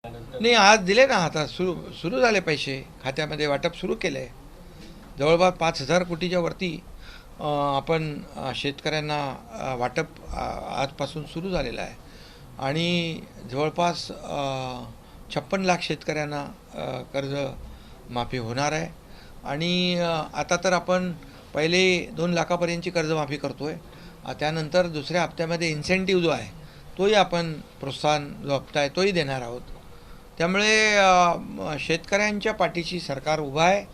नाही, आज दिले ना. आता सुरू सुरू झाले, पैसे खात्यामध्ये वाटप सुरू केलं आहे. जवळपास 5,000 कोटीच्या वरती आपण शेतकऱ्यांना वाटप आजपासून सुरू झालेलं आहे. आणि जवळपास 56 लाख शेतकऱ्यांना कर्ज माफी होणार आहे. आणि आता तर आपण पहिले 2 लाखापर्यंतची कर्जमाफी करतो आहे. त्यानंतर दुसऱ्या हप्त्यामध्ये इन्सेंटिव्ह जो आहे तोही आपण, प्रोत्साहन जो हप्ता आहे तोही देणार आहोत. त्यामुळे शेतकऱ्यांच्या पाठीशी सरकार उभं आहे.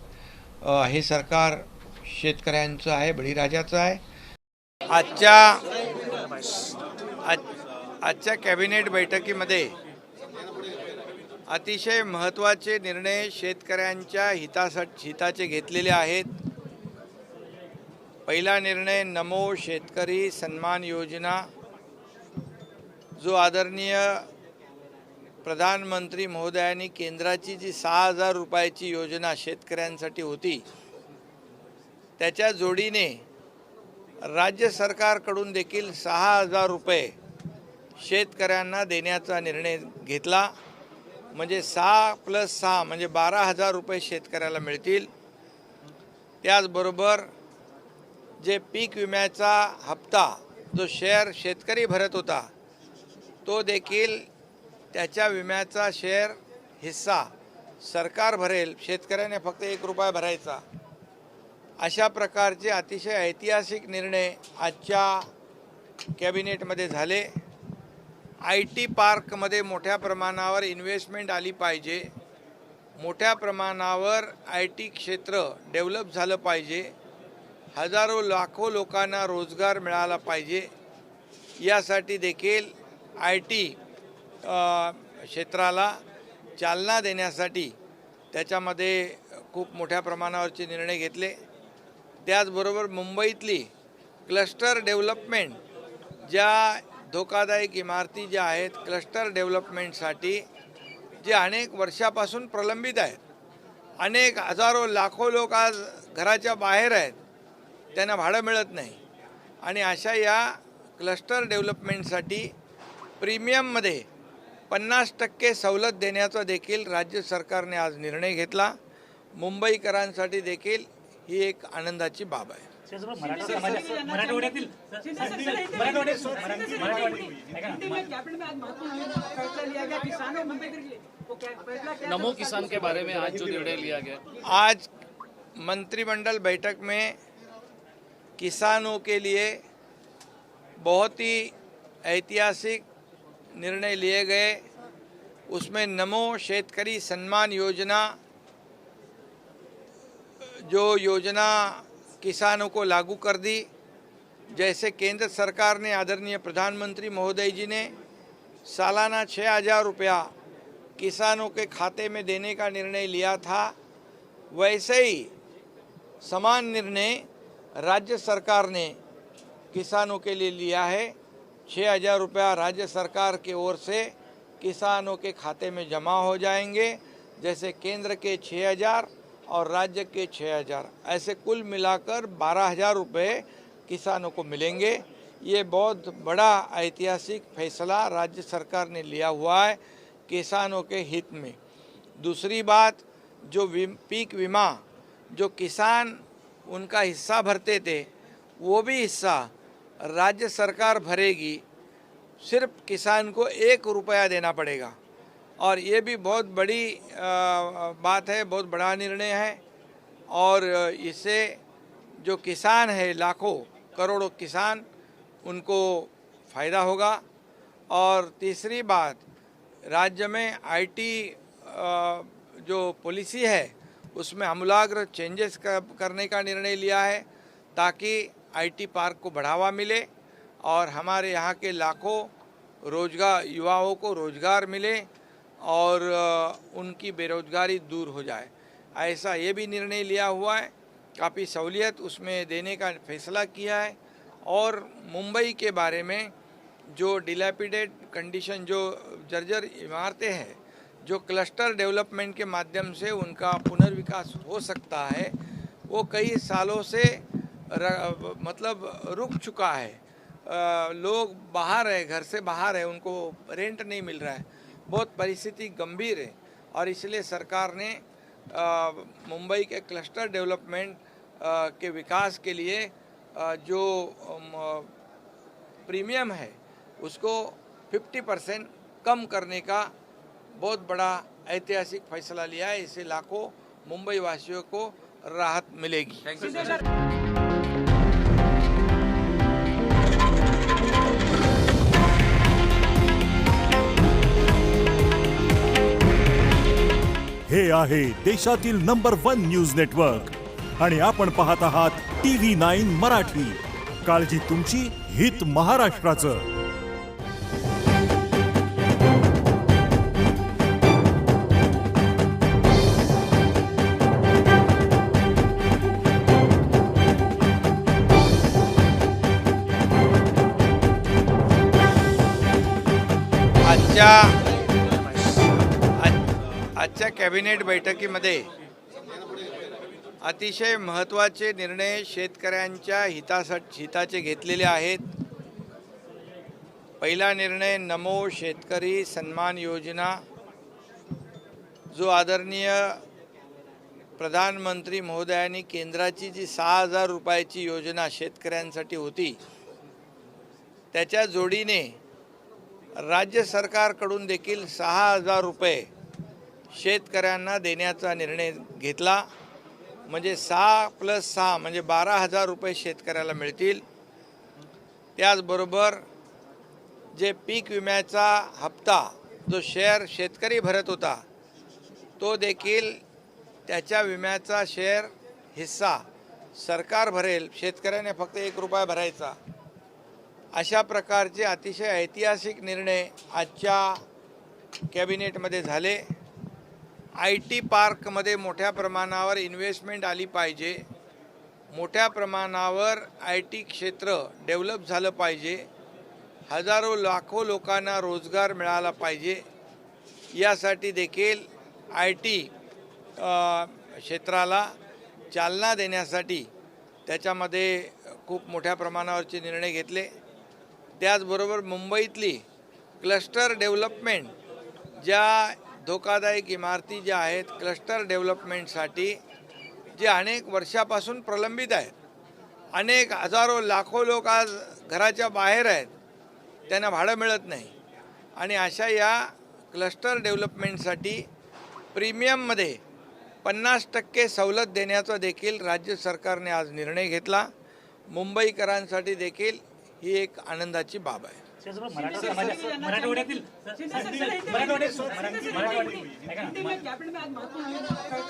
हे सरकार शेतकऱ्यांचं आहे, बळीराजाचं आहे. आजच्या कॅबिनेट बैठकीमध्ये अतिशय महत्त्वाचे निर्णय शेतकऱ्यांच्या हिताचे घेतलेले आहेत. पहिला निर्णय, नमो शेतकरी सन्मान योजना, जो आदरणीय प्रधानमंत्री महोदयांनी केंद्राची जी 6,000 रुपयाची योजना शेतकऱ्यांसाठी होती, त्याच्या जोडीने राज्य सरकारकडून देखील 6,000 रुपये शेतकऱ्यांना देण्याचा निर्णय घेतला. म्हणजे 6 + 6 म्हणजे 12,000 रुपये शेतकऱ्याला मिळतील. त्याचबरोबर जे पीक विम्याचा हप्ता जो शेअर शेतकरी भरत होता, तो देखील त्याच्या विम्याचा शेअर हिस्सा सरकार भरेल, शेतकऱ्याने फक्त 1 रुपया भरायचा. अशा प्रकारचे अतिशय ऐतिहासिक निर्णय आजच्या कॅबिनेटमध्ये झाले. IT पार्कमध्ये मोठ्या प्रमाणावर इन्व्हेस्टमेंट आली पाहिजे. मोठ्या प्रमाणावर IT क्षेत्र डेव्हलप झालं पाहिजे. हजारो लाखो लोकांना रोजगार मिळाला पाहिजे. यासाठी देखील IT क्षेत्राला चालना देण्यासाठी त्याच्यामध्ये खूप मोठ्या प्रमाणावरचे निर्णय घेतले. त्याचबरोबर मुंबईतली क्लस्टर डेव्हलपमेंट, ज्या धोकादायक इमारती ज्या आहेत, क्लस्टर डेव्हलपमेंटसाठी जे अनेक वर्षापासून प्रलंबित आहेत, अनेक हजारो लाखो लोक आज घराच्या बाहेर आहेत, त्यांना भाडं मिळत नाही. आणि अशा या क्लस्टर डेव्हलपमेंटसाठी प्रीमियममध्ये 50% सवलत देण्याचा देखील राज्य सरकारने आज निर्णय घेतला. मुंबईकरांसाठी देखील ही एक आनंदाची बाब आहे. नमो किसान के बारे में आज जो निर्णय लिया गया, आज मंत्रिमंडल बैठक में किसानों के लिए बहुत ही ऐतिहासिक निर्णय लिए गए. उसमें नमो शेतकरी सम्मान योजना, जो योजना किसानों को लागू कर दी, जैसे केंद्र सरकार ने आदरणीय प्रधानमंत्री महोदय जी ने सालाना 6,000 रुपया किसानों के खाते में देने का निर्णय लिया था, वैसे ही समान निर्णय राज्य सरकार ने किसानों के लिए लिया है. 6,000 रुपया राज्य सरकार की ओर से किसानों के खाते में जमा हो जाएंगे. जैसे केंद्र के 6,000 और राज्य के 6,000, ऐसे कुल मिलाकर 12,000 रुपये किसानों को मिलेंगे. ये बहुत बड़ा ऐतिहासिक फैसला राज्य सरकार ने लिया हुआ है किसानों के हित में. दूसरी बात, जो पीक विमा जो किसान उनका हिस्सा भरते थे, वो भी हिस्सा राज्य सरकार भरेगी. सिर्फ किसान को 1 रुपया देना पड़ेगा. और ये भी बहुत बड़ी बात है, बहुत बड़ा निर्णय है. और इससे जो किसान है, लाखों करोड़ों किसान, उनको फ़ायदा होगा. और तीसरी बात, राज्य में IT जो पॉलिसी है उसमें आमूलाग्र चेंजेस करने का निर्णय लिया है, ताकि IT पार्क को बढ़ावा मिले और हमारे यहाँ के लाखों युवाओं को रोज़गार मिले और उनकी बेरोज़गारी दूर हो जाए. ऐसा ये भी निर्णय लिया हुआ है. काफ़ी सहूलियत उसमें देने का फैसला किया है. और मुंबई के बारे में जो डिलैपिडेट कंडीशन, जो जर्जर इमारतें हैं, जो क्लस्टर डेवलपमेंट के माध्यम से उनका पुनर्विकास हो सकता है, वो कई सालों से मतलब रुक चुका है. लोग बाहर है, घर से बाहर है, उनको रेंट नहीं मिल रहा है. बहुत परिस्थिति गंभीर है और इसलिए सरकार ने मुंबई के क्लस्टर डेवलपमेंट के विकास के लिए जो प्रीमियम है उसको 50% कम करने का बहुत बड़ा ऐतिहासिक फैसला लिया है। इससे लाखों मुंबई वासियों को राहत मिलेगी। Thank you. हे आहे देशातील नंबर 1 न्यूज नेटवर्क आणि आपण पाहत आहात TV9 मराठी। काळजी तुमची, हित महाराष्ट्राचं। आजच्या कॅबिनेट बैठकीमध्ये अतिशय महत्त्वाचे निर्णय शेतकऱ्यांच्या हिताचे घेतलेले आहेत। पहिला निर्णय नमो शेतकरी सन्मान योजना, जो आदरणीय प्रधानमंत्री महोदयांनी केंद्राची जी 6,000 रुपयाची योजना शेतकऱ्यांसाठी होती, त्याच्या जोडीने राज्य सरकारकडून देखील 6,000 रुपये शेतकऱ्यांना देण्याचा निर्णय घेतला। म्हणजे 6 + 6 म्हणजे 12,000 रुपये शेतकऱ्याला मिळतील। त्याचबरोबर जे पीक विम्याचा हप्ता जो शेअर शेतकरी भरत होता, तो देखील त्याच्या विम्याचा शेअर हिस्सा सरकार भरेल, शेतकऱ्याने फक्त 1 रुपया भरायचा। अशा प्रकारचे अतिशय ऐतिहासिक निर्णय आजच्या कॅबिनेटमध्ये झाले। IT पार्कमध्ये मोठ्या प्रमाणावर इन्व्हेस्टमेंट आली पाहिजे, मोठ्या प्रमाणावर IT क्षेत्र डेव्हलप झालं पाहिजे, हजारो लाखो लोकांना रोजगार मिळाला पाहिजे। यासाठी देखील IT क्षेत्राला चालना देण्यासाठी त्याच्यामध्ये खूप मोठ्या प्रमाणावरचे निर्णय घेतले। त्याचबरोबर मुंबईतली क्लस्टर डेव्हलपमेंट, ज्या धोकादायक इमारती ज्या आहेत क्लस्टर डेव्हलपमेंटसाठी जे अनेक वर्षापासून प्रलंबित आहेत, अनेक हजारो लाखो लोक आज घराच्या बाहेर आहेत, त्यांना भाडं मिळत नाही आणि अशा या क्लस्टर डेव्हलपमेंटसाठी प्रीमियममध्ये 50% सवलत देण्याचा देखील राज्य सरकारने आज निर्णय घेतला। मुंबईकरांसाठी देखील ही एक आनंदाची बाब आहे। मराठवाड्यातील